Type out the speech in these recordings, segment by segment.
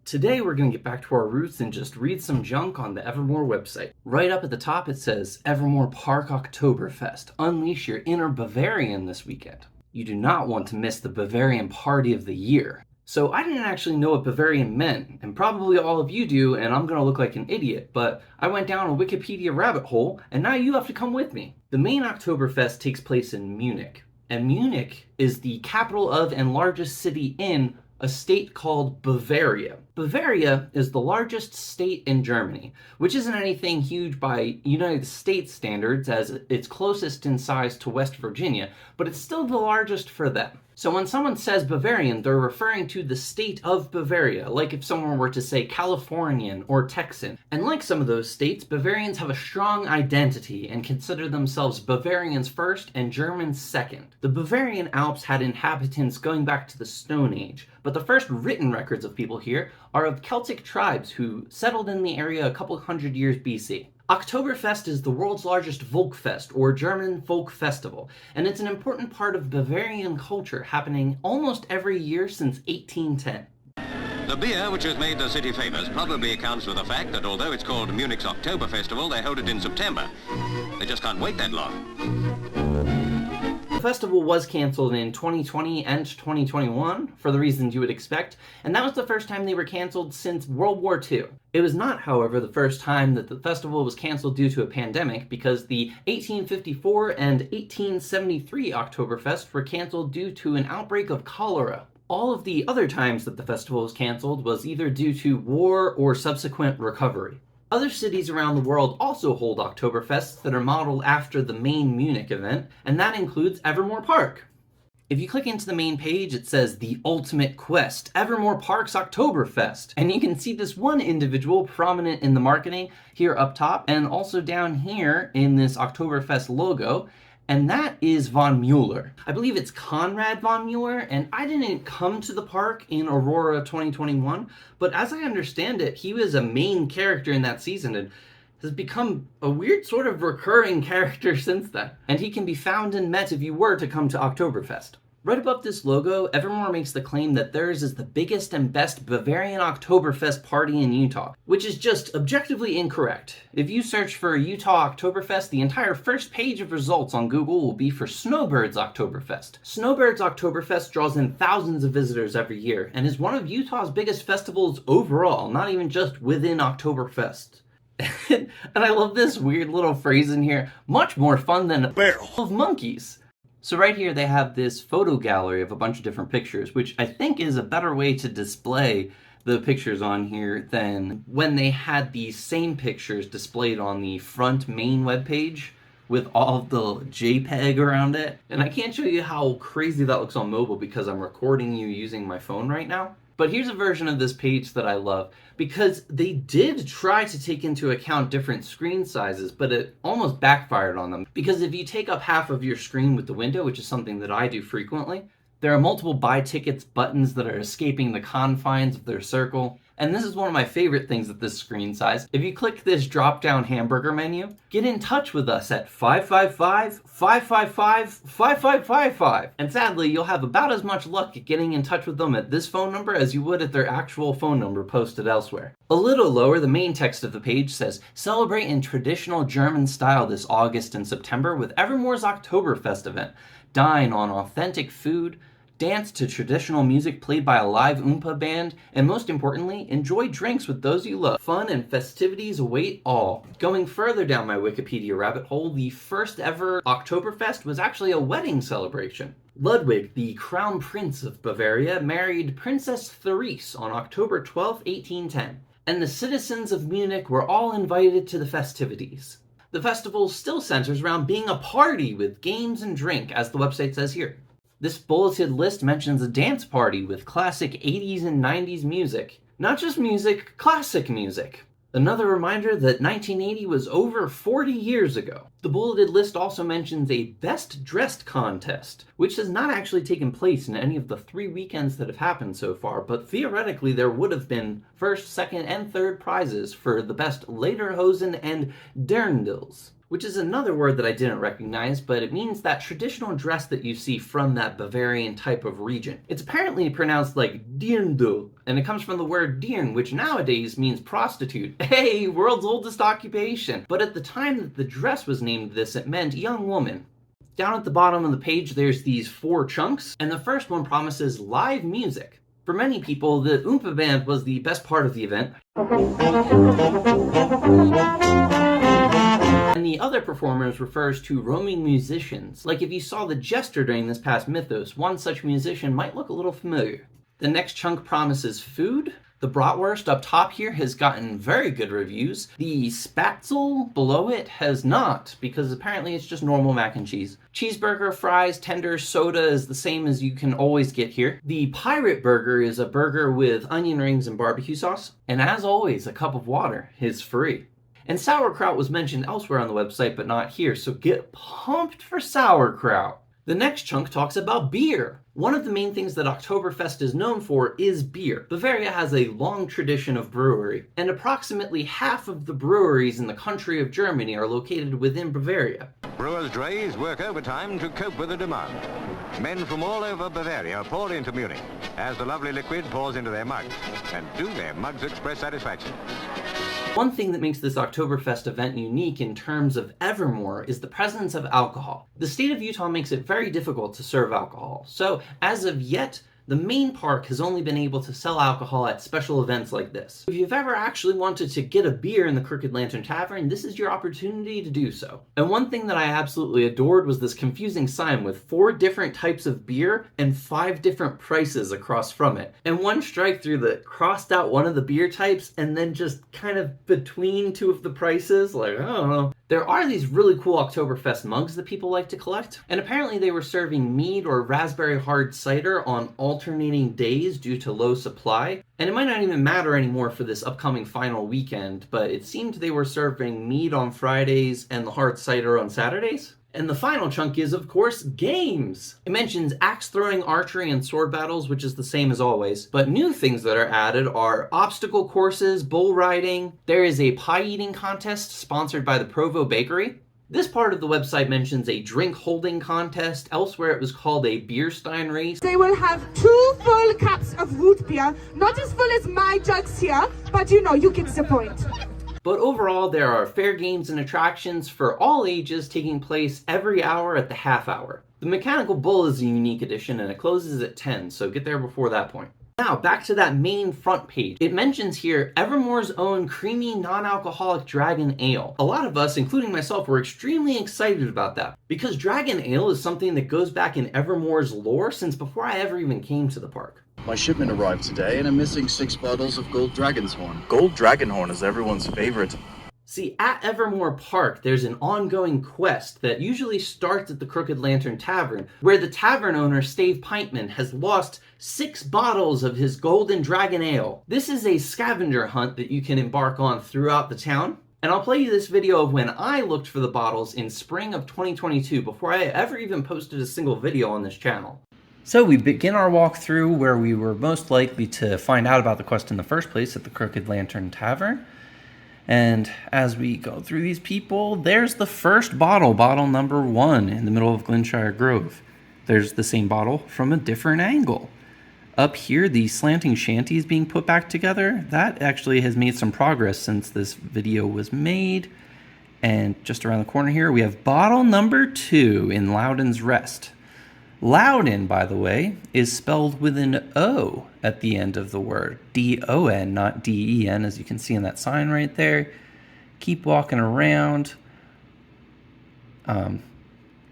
Today we're going to get back to our roots and just read some junk on the Evermore website. Right up at the top it says, Evermore Park Oktoberfest. Unleash your inner Bavarian this weekend. You do not want to miss the Bavarian party of the year. So I didn't actually know what Bavarian meant, and probably all of you do, and I'm going to look like an idiot, but I went down a Wikipedia rabbit hole, and now you have to come with me. The main Oktoberfest takes place in Munich, and Munich is the capital of and largest city in a state called Bavaria. Bavaria is the largest state in Germany, which isn't anything huge by United States standards as it's closest in size to West Virginia, but it's still the largest for them. So when someone says Bavarian, they're referring to the state of Bavaria, like if someone were to say Californian or Texan. And like some of those states, Bavarians have a strong identity and consider themselves Bavarians first and Germans second. The Bavarian Alps had inhabitants going back to the Stone Age, but the first written records of people here are of Celtic tribes who settled in the area a couple hundred years BC. Oktoberfest is the world's largest Volksfest, or German folk festival, and it's an important part of Bavarian culture, happening almost every year since 1810. The beer, which has made the city famous, probably accounts for the fact that although it's called Munich's Oktober Festival, they hold it in September. They just can't wait that long. The festival was cancelled in 2020 and 2021 for the reasons you would expect, and that was the first time they were cancelled since World War II. It was not, however, the first time that the festival was cancelled due to a pandemic, because the 1854 and 1873 Oktoberfest were cancelled due to an outbreak of cholera. All of the other times that the festival was cancelled was either due to war or subsequent recovery. Other cities around the world also hold Oktoberfests that are modeled after the main Munich event, and that includes Evermore Park. If you click into the main page, it says The Ultimate Quest, Evermore Park's Oktoberfest. And you can see this one individual prominent in the marketing here up top, and also down here in this Oktoberfest logo, and that is von Müller. I believe it's Konrad von Müller, and I didn't come to the park in Aurora 2021, but as I understand it, he was a main character in that season and has become a weird sort of recurring character since then. And he can be found and met if you were to come to Oktoberfest. Right above this logo, Evermore makes the claim that theirs is the biggest and best Bavarian Oktoberfest party in Utah, which is just objectively incorrect. If you search for Utah Oktoberfest, the entire first page of results on Google will be for Snowbird's Oktoberfest. Snowbird's Oktoberfest draws in thousands of visitors every year, and is one of Utah's biggest festivals overall, not even just within Oktoberfest. And I love this weird little phrase in here, much more fun than a barrel of monkeys. So right here they have this photo gallery of a bunch of different pictures, which I think is a better way to display the pictures on here than when they had these same pictures displayed on the front main webpage with all of the JPEG around it. And I can't show you how crazy that looks on mobile because I'm recording you using my phone right now. But here's a version of this page that I love, because they did try to take into account different screen sizes, but it almost backfired on them. Because if you take up half of your screen with the window, which is something that I do frequently, there are multiple buy tickets buttons that are escaping the confines of their circle. And this is one of my favorite things at this screen size. If you click this drop-down hamburger menu, get in touch with us at 555-555-5555. And sadly, you'll have about as much luck at getting in touch with them at this phone number as you would at their actual phone number posted elsewhere. A little lower, the main text of the page says, celebrate in traditional German style this August and September with Evermore's Oktoberfest event. Dine on authentic food, dance to traditional music played by a live Oompa band, and most importantly, enjoy drinks with those you love. Fun and festivities await all. Going further down my Wikipedia rabbit hole, the first ever Oktoberfest was actually a wedding celebration. Ludwig, the Crown Prince of Bavaria, married Princess Therese on October 12, 1810, and the citizens of Munich were all invited to the festivities. The festival still centers around being a party with games and drink, as the website says here. This bulleted list mentions a dance party with classic 80s and 90s music. Not just music, classic music. Another reminder that 1980 was over 40 years ago. The bulleted list also mentions a best dressed contest, which has not actually taken place in any of the 3 weekends that have happened so far, but theoretically there would have been first, second, and third prizes for the best Lederhosen and Dirndls. which is another word that I didn't recognize, but it means that traditional dress that you see from that Bavarian type of region. It's apparently pronounced like Dirndl, and it comes from the word Dirn, which nowadays means prostitute. Hey, world's oldest occupation! But at the time that the dress was named this, it meant young woman. Down at the bottom of the page, there's these 4 chunks, and the first one promises live music. For many people, the Oompa Band was the best part of the event. And the other performers refers to roaming musicians. Like if you saw the Jester during this past mythos, one such musician might look a little familiar. The next chunk promises food. The bratwurst up top here has gotten very good reviews. The spatzel below it has not, because apparently it's just normal mac and cheese. Cheeseburger, fries, tenders, soda is the same as you can always get here. The pirate burger is a burger with onion rings and barbecue sauce. And as always, a cup of water is free. And sauerkraut was mentioned elsewhere on the website, but not here, so get pumped for sauerkraut. The next chunk talks about beer. One of the main things that Oktoberfest is known for is beer. Bavaria has a long tradition of brewery, and approximately half of the breweries in the country of Germany are located within Bavaria. Brewers' drays work overtime to cope with the demand. Men from all over Bavaria pour into Munich as the lovely liquid pours into their mugs. And do their mugs express satisfaction? One thing that makes this Oktoberfest event unique in terms of Evermore is the presence of alcohol. The state of Utah makes it very difficult to serve alcohol, so as of yet, the main park has only been able to sell alcohol at special events like this. If you've ever actually wanted to get a beer in the Crooked Lantern Tavern, this is your opportunity to do so. And one thing that I absolutely adored was this confusing sign with 4 different types of beer and 5 different prices across from it. And one strike through that crossed out one of the beer types and then just kind of between 2 of the prices, like, I don't know. There are these really cool Oktoberfest mugs that people like to collect, and apparently they were serving mead or raspberry hard cider on alternating days due to low supply. And it might not even matter anymore for this upcoming final weekend, but it seemed they were serving mead on Fridays and the hard cider on Saturdays. And the final chunk is, of course, games. It mentions axe throwing, archery, and sword battles, which is the same as always. But new things that are added are obstacle courses, bull riding. There is a pie eating contest sponsored by the Provo Bakery. This part of the website mentions a drink holding contest. Elsewhere it was called a beer stein race. They will have 2 full cups of root beer, not as full as my jugs here, but you know, you get the point. But overall, there are fair games and attractions for all ages taking place every hour at the half hour. The Mechanical Bull is a unique addition and it closes at 10, so get there before that point. Now, back to that main front page. It mentions here Evermore's own creamy, non-alcoholic Dragon Ale. A lot of us, including myself, were extremely excited about that, because Dragon Ale is something that goes back in Evermore's lore since before I ever even came to the park. My shipment arrived today and I'm missing 6 bottles of Gold Dragon's Horn. Gold Dragon Horn is everyone's favorite. See, at Evermore Park, there's an ongoing quest that usually starts at the Crooked Lantern Tavern, where the tavern owner, Stave Pintman, has lost 6 bottles of his Golden Dragon Ale. This is a scavenger hunt that you can embark on throughout the town. And I'll play you this video of when I looked for the bottles in spring of 2022, before I ever even posted a single video on this channel. So we begin our walkthrough where we were most likely to find out about the quest in the first place, at the Crooked Lantern Tavern. And as we go through these people, there's the first bottle, bottle number 1 in the middle of Glenshire Grove. There's the same bottle from a different angle. Up here, the slanting shanty is being put back together. That actually has made some progress since this video was made. And just around the corner here, we have bottle number 2 in Loudon's Rest. Loudon, by the way, is spelled with an O at the end of the word. D-O-N, not D-E-N, as you can see in that sign right there. Keep walking around. And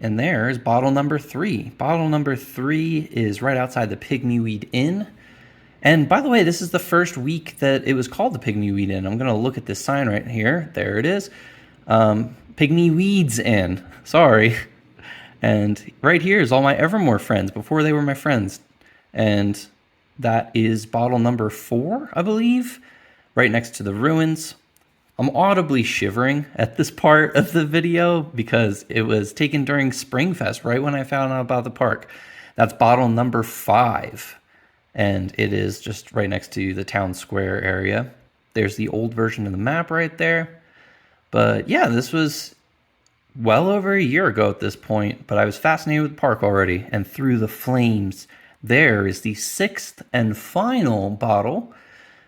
there is bottle number 3. Bottle number 3 is right outside the Pygmy-Weed Inn. And by the way, this is the first week that it was called the Pygmy-Weed Inn. I'm going to look at this sign right here. There it is. Pygmy-Weeds Inn. Sorry. And right here is all my Evermore friends before they were my friends. And that is bottle number 4, I believe, right next to the ruins. I'm audibly shivering at this part of the video because it was taken during Springfest, right when I found out about the park. That's bottle number 5. And it is just right next to the town square area. There's the old version of the map right there. But yeah, this was well over a year ago at this point, but I was fascinated with the park already, and through the flames, there is the 6th and final bottle.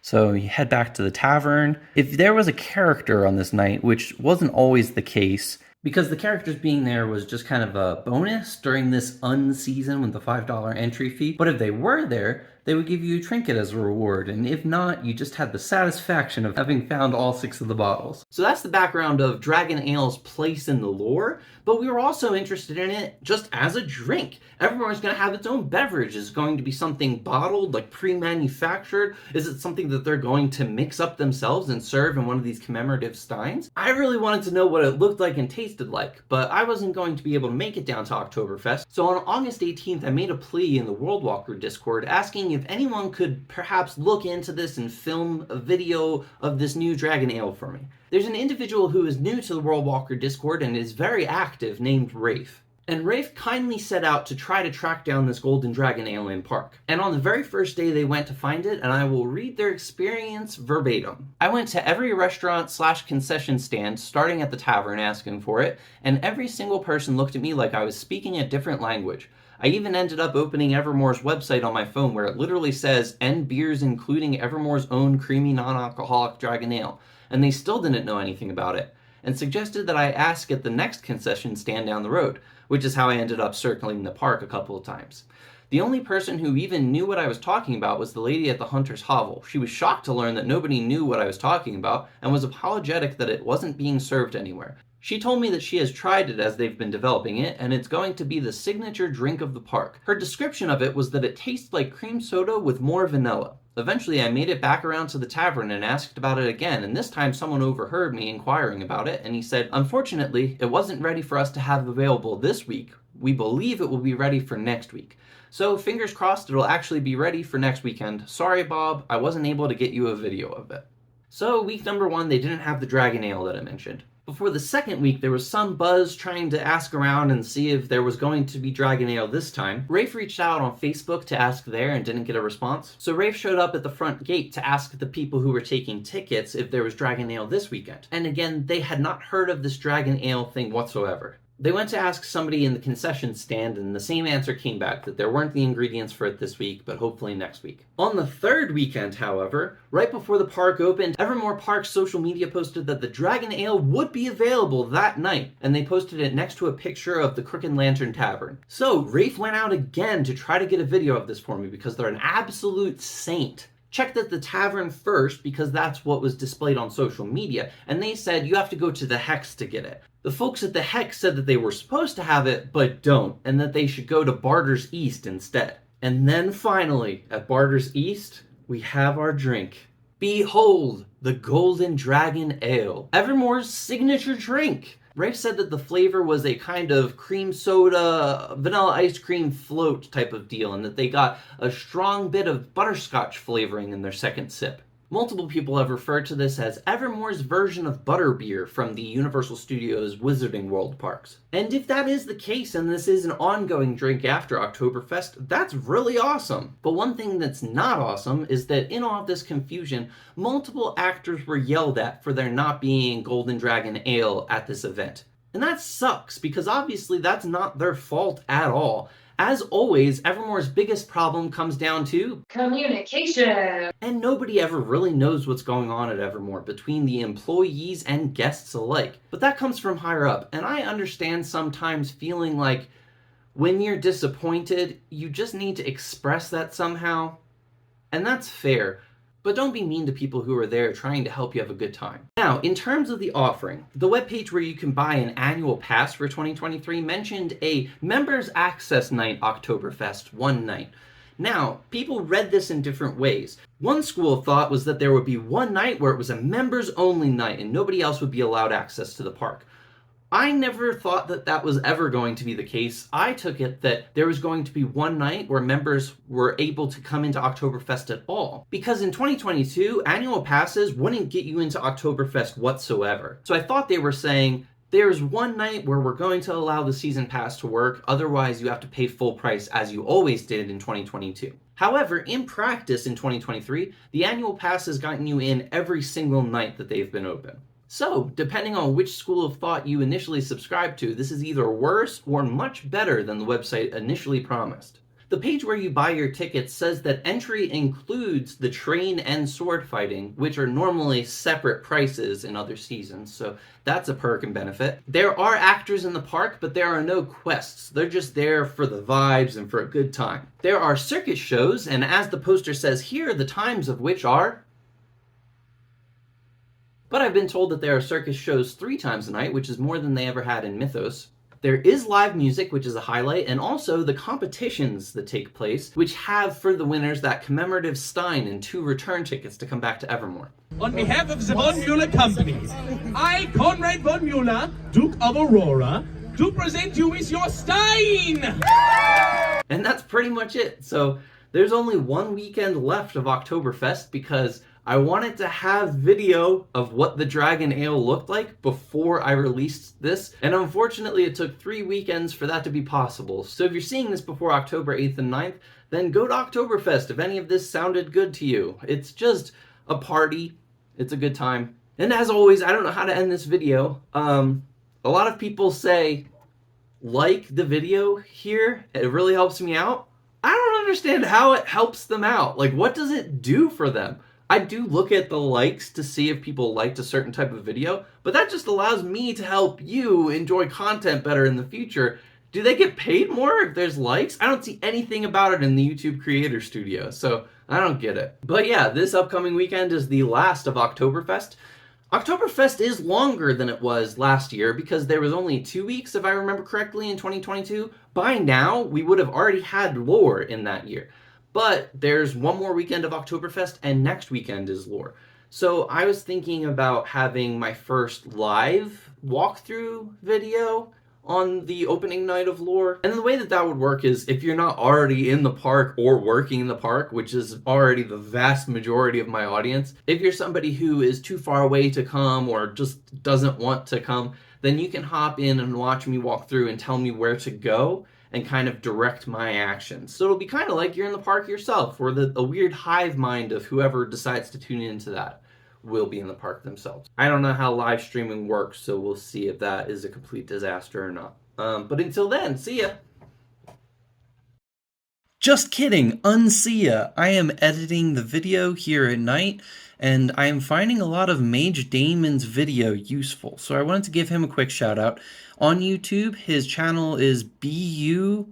So you head back to the tavern. If there was a character on this night, which wasn't always the case, because the characters being there was just kind of a bonus during this unseason with the $5 entry fee. But if they were there, they would give you a trinket as a reward. And if not, you just had the satisfaction of having found all 6 of the bottles. So that's the background of Dragon Ale's place in the lore. But we were also interested in it just as a drink. Evermore is going to have its own beverage. Is it going to be something bottled, like pre-manufactured? Is it something that they're going to mix up themselves and serve in one of these commemorative steins? I really wanted to know what it looked like and tasted like, but I wasn't going to be able to make it down to Oktoberfest. So on August 18th, I made a plea in the World Walker Discord asking if anyone could perhaps look into this and film a video of this new Dragon Ale for me. There's an individual who is new to the World Walker Discord and is very active named Rafe. And Rafe kindly set out to try to track down this Golden Dragon Ale in park. And on the very first day they went to find it, and I will read their experience verbatim. I went to every restaurant/concession stand, starting at the tavern asking for it, and every single person looked at me like I was speaking a different language. I even ended up opening Evermore's website on my phone where it literally says, "End beers including Evermore's own creamy non-alcoholic Dragon Ale," and they still didn't know anything about it, and suggested that I ask at the next concession stand down the road, which is how I ended up circling the park a couple of times. The only person who even knew what I was talking about was the lady at the Hunter's Hovel. She was shocked to learn that nobody knew what I was talking about and was apologetic that it wasn't being served anywhere. She told me that she has tried it as they've been developing it, and it's going to be the signature drink of the park. Her description of it was that it tastes like cream soda with more vanilla. Eventually, I made it back around to the tavern and asked about it again, and this time someone overheard me inquiring about it, and he said, "Unfortunately, it wasn't ready for us to have available this week. We believe it will be ready for next week. So fingers crossed it'll actually be ready for next weekend. Sorry, Bob, I wasn't able to get you a video of it." So week number 1, they didn't have the Dragon Ale that I mentioned. Before the second week, there was some buzz trying to ask around and see if there was going to be Dragon Ale this time. Rafe reached out on Facebook to ask there and didn't get a response. So Rafe showed up at the front gate to ask the people who were taking tickets if there was Dragon Ale this weekend. And again, they had not heard of this Dragon Ale thing whatsoever. They went to ask somebody in the concession stand, and the same answer came back, that there weren't the ingredients for it this week, but hopefully next week. On the third weekend, however, right before the park opened, Evermore Park's social media posted that the Dragon Ale would be available that night, and they posted it next to a picture of the Crooked Lantern Tavern. So Rafe went out again to try to get a video of this for me because they're an absolute saint. Checked at the tavern first because that's what was displayed on social media, and they said you have to go to the Hex to get it. The folks at the Hex said that they were supposed to have it, but don't, and that they should go to Barter's East instead. And then finally, at Barter's East, we have our drink. Behold, the Golden Dragon Ale, Evermore's signature drink. Rafe said that the flavor was a kind of cream soda, vanilla ice cream float type of deal, and that they got a strong bit of butterscotch flavoring in their second sip. Multiple people have referred to this as Evermore's version of butterbeer from the Universal Studios Wizarding World parks. And if that is the case, and this is an ongoing drink after Oktoberfest, that's really awesome. But one thing that's not awesome is that in all of this confusion, multiple actors were yelled at for there not being Golden Dragon Ale at this event. And that sucks, because obviously that's not their fault at all. As always, Evermore's biggest problem comes down to communication. And nobody ever really knows what's going on at Evermore between the employees and guests alike. But that comes from higher up, and I understand sometimes feeling like when you're disappointed, you just need to express that somehow. And that's fair. But don't be mean to people who are there trying to help you have a good time. Now, in terms of the offering, the webpage where you can buy an annual pass for 2023 mentioned a Members Access Night Oktoberfest one night. Now, people read this in different ways. One school of thought was that there would be one night where it was a members-only night and nobody else would be allowed access to the park. I never thought that that was ever going to be the case. I took it that there was going to be one night where members were able to come into Oktoberfest at all. Because in 2022, annual passes wouldn't get you into Oktoberfest whatsoever. So I thought they were saying, there's one night where we're going to allow the season pass to work, otherwise you have to pay full price as you always did in 2022. However, in practice in 2023, the annual pass has gotten you in every single night that they've been open. So, depending on which school of thought you initially subscribed to, this is either worse or much better than the website initially promised. The page where you buy your tickets says that entry includes the train and sword fighting, which are normally separate prices in other seasons, so that's a perk and benefit. There are actors in the park, but there are no quests. They're just there for the vibes and for a good time. There are circus shows, and as the poster says here, the times of which are... But I've been told that there are circus shows 3 times a night, which is more than they ever had in Mythos. There is live music, which is a highlight, and also the competitions that take place, which have for the winners that commemorative Stein and 2 return tickets to come back to Evermore. On behalf of the von Müller Company, I, Conrad von Müller, Duke of Aurora, do present you with your Stein! And that's pretty much it. So there's only 1 weekend left of Oktoberfest because I wanted to have video of what the Dragon Ale looked like before I released this, and unfortunately it took 3 weekends for that to be possible. So if you're seeing this before October 8th and 9th, then go to Oktoberfest if any of this sounded good to you. It's just a party. It's a good time. And as always, I don't know how to end this video. A lot of people say, like the video here, it really helps me out. I don't understand how it helps them out. Like, what does it do for them? I do look at the likes to see if people liked a certain type of video, but that just allows me to help you enjoy content better in the future. Do they get paid more if there's likes? I don't see anything about it in the YouTube Creator Studio, so I don't get it. But yeah, this upcoming weekend is the last of Oktoberfest. Oktoberfest is longer than it was last year because there was only 2 weeks, if I remember correctly, in 2022. By now, we would have already had lore in that year. But there's 1 more weekend of Oktoberfest, and next weekend is lore. So I was thinking about having my first live walkthrough video on the opening night of lore. And the way that that would work is if you're not already in the park or working in the park, which is already the vast majority of my audience, if you're somebody who is too far away to come or just doesn't want to come, then you can hop in and watch me walk through and tell me where to go and kind of direct my actions. So it'll be kind of like you're in the park yourself, or a weird hive mind of whoever decides to tune into that will be in the park themselves. I don't know how live streaming works, so we'll see if that is a complete disaster or not. But until then, see ya! Just kidding, unsee ya! I am editing the video here at night, and I am finding a lot of Mage Damon's video useful, so I wanted to give him a quick shout out. On YouTube, his channel is BU_RN.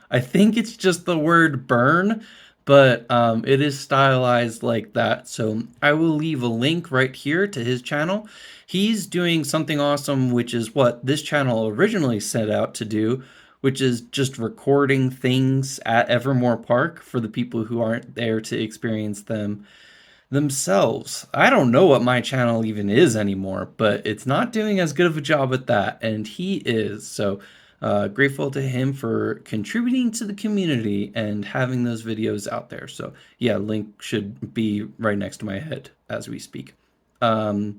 I think it's just the word burn, but it is stylized like that. So I will leave a link right here to his channel. He's doing something awesome, which is what this channel originally set out to do, which is just recording things at Evermore Park for the people who aren't there to experience them themselves. I don't know what my channel even is anymore, but it's not doing as good of a job at that, and he is. So grateful to him for contributing to the community and having those videos out there. So yeah, link should be right next to my head as we speak. Ugh.